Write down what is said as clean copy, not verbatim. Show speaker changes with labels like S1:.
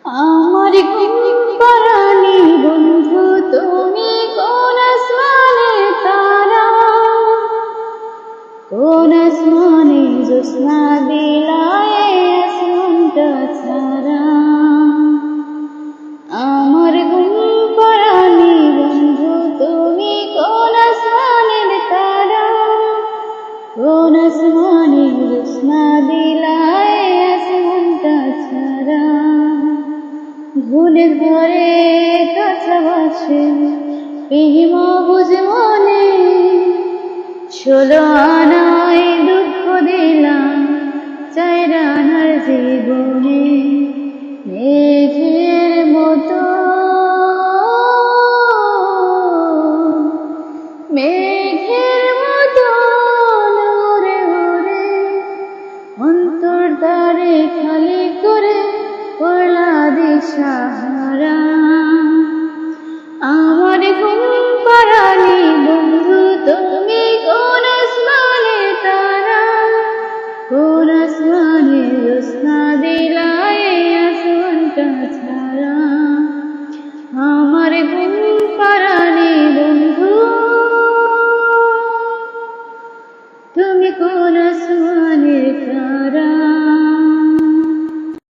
S1: আমার পরাণী বন্ধু তুমি কোন আসমানে তারা, কোন আসমানে জ্যোৎস্না দিলায় আসমানটা ছাড়া। আমার পরাণী বন্ধু তুমি কোন আসমানের তারা, কোন আসমানে জ্যোৎস্না দিলায় আসমানটা ছাড়া। ভুলের ঘরে কাছে বসে প্রেম বুঝ মনে, 16 আনায় দুঃখ দিলাম 4 আনার জীবনে। মেঘের মতো মেঘের মতো উড়ে উড়ে অন্তর দ্বারে খালি করে পড়লা দিশাহারা।